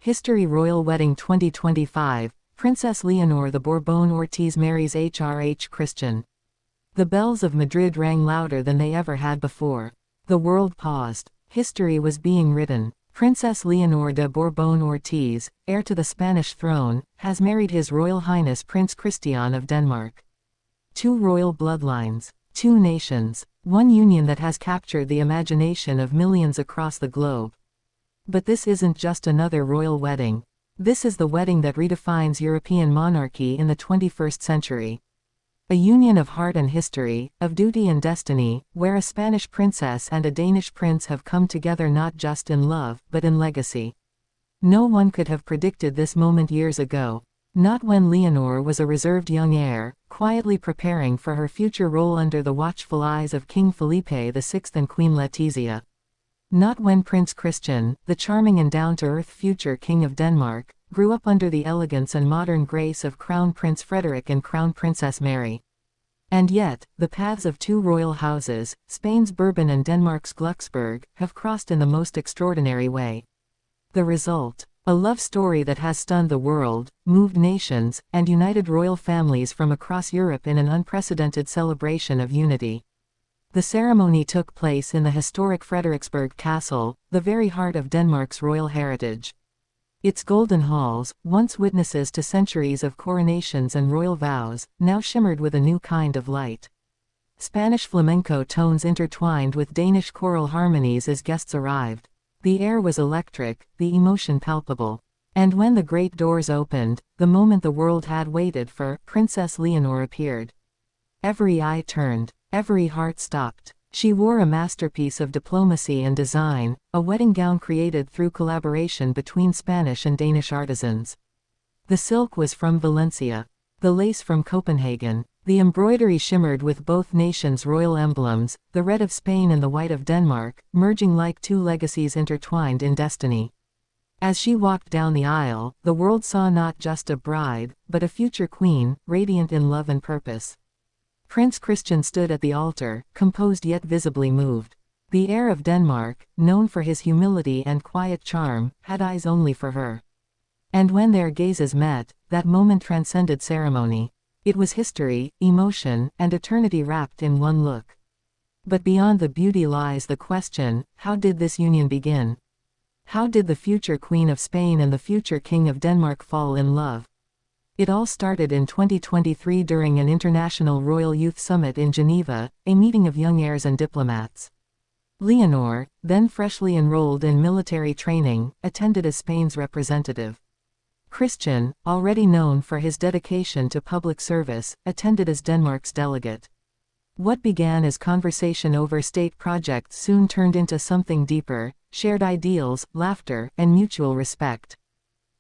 History Royal Wedding 2025, Princess Leonor the Bourbon-Ortiz marries HRH Christian. The bells of Madrid rang louder than they ever had before. The world paused. History was being written. Princess Leonor de Bourbon-Ortiz, heir to the Spanish throne, has married His Royal Highness Prince Christian of Denmark. Two royal bloodlines. Two nations. One union that has captured the imagination of millions across the globe. But this isn't just another royal wedding. This is the wedding that redefines European monarchy in the 21st century. A union of heart and history, of duty and destiny, where a Spanish princess and a Danish prince have come together not just in love, but in legacy. No one could have predicted this moment years ago. Not when Leonor was a reserved young heir, quietly preparing for her future role under the watchful eyes of King Felipe VI and Queen Letizia. Not when Prince Christian, the charming and down-to-earth future King of Denmark, grew up under the elegance and modern grace of Crown Prince Frederick and Crown Princess Mary. And yet, the paths of two royal houses, Spain's Bourbon and Denmark's Glucksburg, have crossed in the most extraordinary way. The result? A love story that has stunned the world, moved nations, and united royal families from across Europe in an unprecedented celebration of unity. The ceremony took place in the historic Frederiksberg Castle, the very heart of Denmark's royal heritage. Its golden halls, once witnesses to centuries of coronations and royal vows, now shimmered with a new kind of light. Spanish flamenco tones intertwined with Danish choral harmonies as guests arrived. The air was electric, the emotion palpable. And when the great doors opened, the moment the world had waited for, Princess Leonor appeared. Every eye turned. Every heart stopped. She wore a masterpiece of diplomacy and design, a wedding gown created through collaboration between Spanish and Danish artisans. The silk was from Valencia. The lace from Copenhagen. The embroidery shimmered with both nations' royal emblems, the red of Spain and the white of Denmark, merging like two legacies intertwined in destiny. As she walked down the aisle, the world saw not just a bride, but a future queen, radiant in love and purpose. Prince Christian stood at the altar, composed yet visibly moved. The heir of Denmark, known for his humility and quiet charm, had eyes only for her. And when their gazes met, that moment transcended ceremony. It was history, emotion, and eternity wrapped in one look. But beyond the beauty lies the question, how did this union begin? How did the future Queen of Spain and the future King of Denmark fall in love? It all started in 2023 during an International Royal Youth Summit in Geneva, a meeting of young heirs and diplomats. Leonor, then freshly enrolled in military training, attended as Spain's representative. Christian, already known for his dedication to public service, attended as Denmark's delegate. What began as conversation over state projects soon turned into something deeper: shared ideals, laughter, and mutual respect.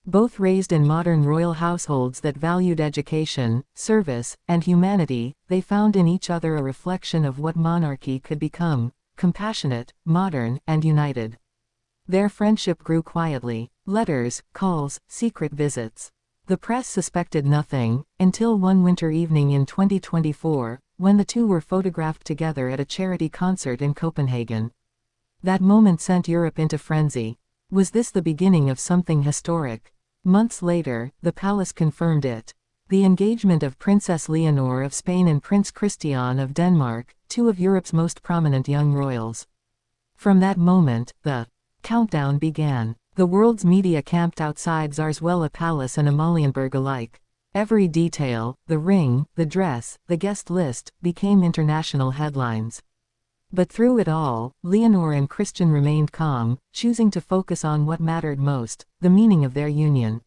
Both raised in modern royal households that valued education, service, and humanity, they found in each other a reflection of what monarchy could become: compassionate, modern, and united. Their friendship grew quietly. Letters, calls, secret visits. The press suspected nothing, until one winter evening in 2024, when the two were photographed together at a charity concert in Copenhagen. That moment sent Europe into frenzy. Was this the beginning of something historic? Months later, the palace confirmed it. The engagement of Princess Leonor of Spain and Prince Christian of Denmark, two of Europe's most prominent young royals. From that moment, the countdown began. The world's media camped outside Zarzuela Palace and Amalienborg alike. Every detail, the ring, the dress, the guest list, became international headlines. But through it all, Leonor and Christian remained calm, choosing to focus on what mattered most: the meaning of their union.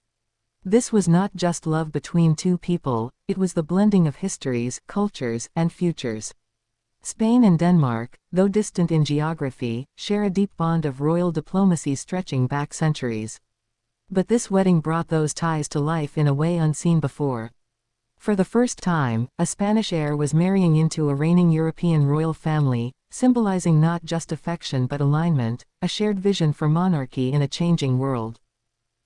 This was not just love between two people, it was the blending of histories, cultures, and futures. Spain and Denmark, though distant in geography, share a deep bond of royal diplomacy stretching back centuries. But this wedding brought those ties to life in a way unseen before. For the first time, a Spanish heir was marrying into a reigning European royal family, symbolizing not just affection but alignment, a shared vision for monarchy in a changing world.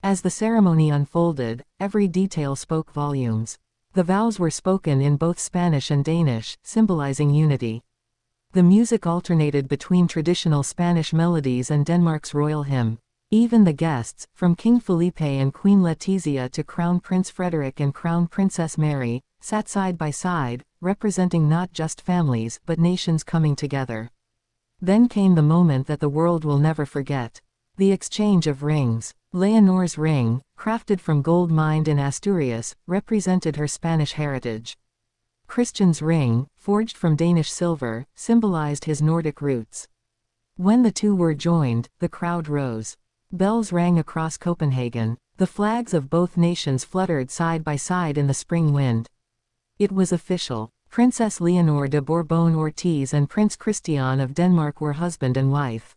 As the ceremony unfolded, every detail spoke volumes. The vows were spoken in both Spanish and Danish, symbolizing unity. The music alternated between traditional Spanish melodies and Denmark's royal hymn. Even the guests, from King Felipe and Queen Letizia to Crown Prince Frederick and Crown Princess Mary, sat side by side, representing not just families but nations coming together. Then came the moment that the world will never forget. The exchange of rings. Leonor's ring, crafted from gold mined in Asturias, represented her Spanish heritage. Christian's ring, forged from Danish silver, symbolized his Nordic roots. When the two were joined, the crowd rose. Bells rang across Copenhagen. The flags of both nations fluttered side by side in the spring wind. It was official. Princess Leonor de Bourbon-Ortiz and Prince Christian of Denmark were husband and wife.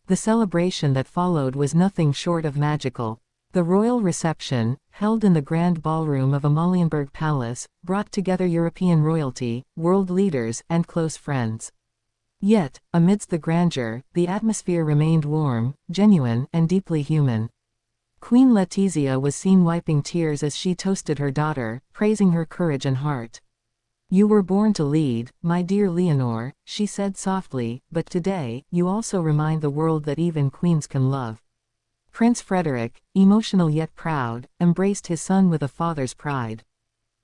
The celebration that followed was nothing short of magical. The royal reception, held in the grand ballroom of Amalienborg Palace, brought together European royalty, world leaders, and close friends. Yet, amidst the grandeur, the atmosphere remained warm, genuine, and deeply human. Queen Letizia was seen wiping tears as she toasted her daughter, praising her courage and heart. "You were born to lead, my dear Leonor," she said softly, "but today, you also remind the world that even queens can love." Prince Frederick, emotional yet proud, embraced his son with a father's pride.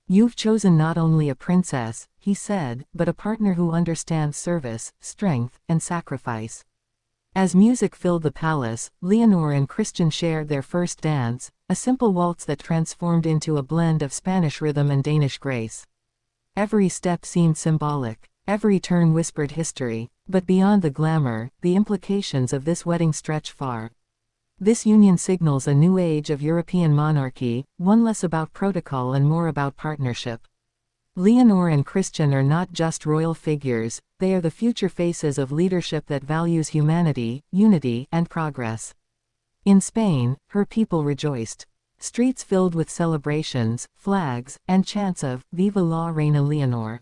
"You've chosen not only a princess," he said, "but a partner who understands service, strength, and sacrifice." As music filled the palace, Leonor and Christian shared their first dance, a simple waltz that transformed into a blend of Spanish rhythm and Danish grace. Every step seemed symbolic, every turn whispered history, but beyond the glamour, the implications of this wedding stretch far. This union signals a new age of European monarchy, one less about protocol and more about partnership. Leonor and Christian are not just royal figures, they are the future faces of leadership that values humanity, unity, and progress. In Spain, her people rejoiced. Streets filled with celebrations, flags, and chants of "Viva la Reina Leonor."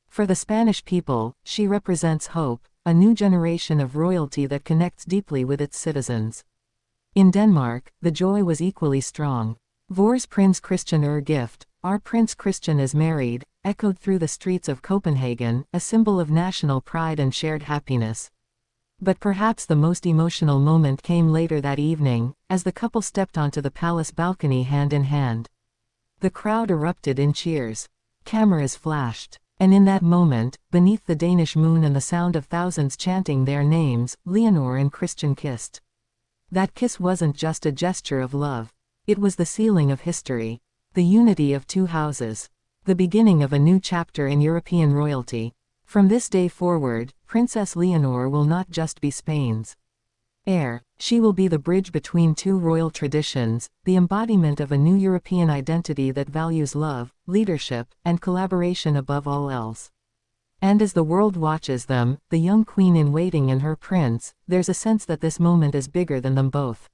For the Spanish people, she represents hope, a new generation of royalty that connects deeply with its citizens. In Denmark, the joy was equally strong. Vores Prins Christian gift, "Our Prince Christian is married," echoed through the streets of Copenhagen, a symbol of national pride and shared happiness. But perhaps the most emotional moment came later that evening, as the couple stepped onto the palace balcony hand in hand. The crowd erupted in cheers. Cameras flashed. And in that moment, beneath the Danish moon and the sound of thousands chanting their names, Leonor and Christian kissed. That kiss wasn't just a gesture of love. It was the sealing of history. The unity of two houses. The beginning of a new chapter in European royalty. From this day forward, Princess Leonor will not just be Spain's heir. She will be the bridge between two royal traditions, the embodiment of a new European identity that values love, leadership, and collaboration above all else. And as the world watches them, the young queen in waiting and her prince, there's a sense that this moment is bigger than them both.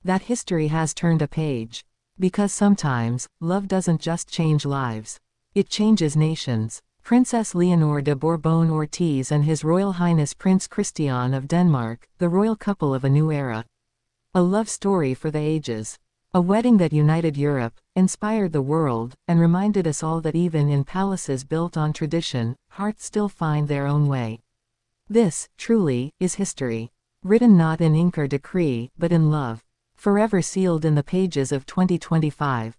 That history has turned a page. Because sometimes, love doesn't just change lives. It changes nations. Princess Leonor de Bourbon-Ortiz and His Royal Highness Prince Christian of Denmark, the royal couple of a new era. A love story for the ages. A wedding that united Europe, inspired the world, and reminded us all that even in palaces built on tradition, hearts still find their own way. This, truly, is history. Written not in ink or decree, but in love. Forever sealed in the pages of 2025.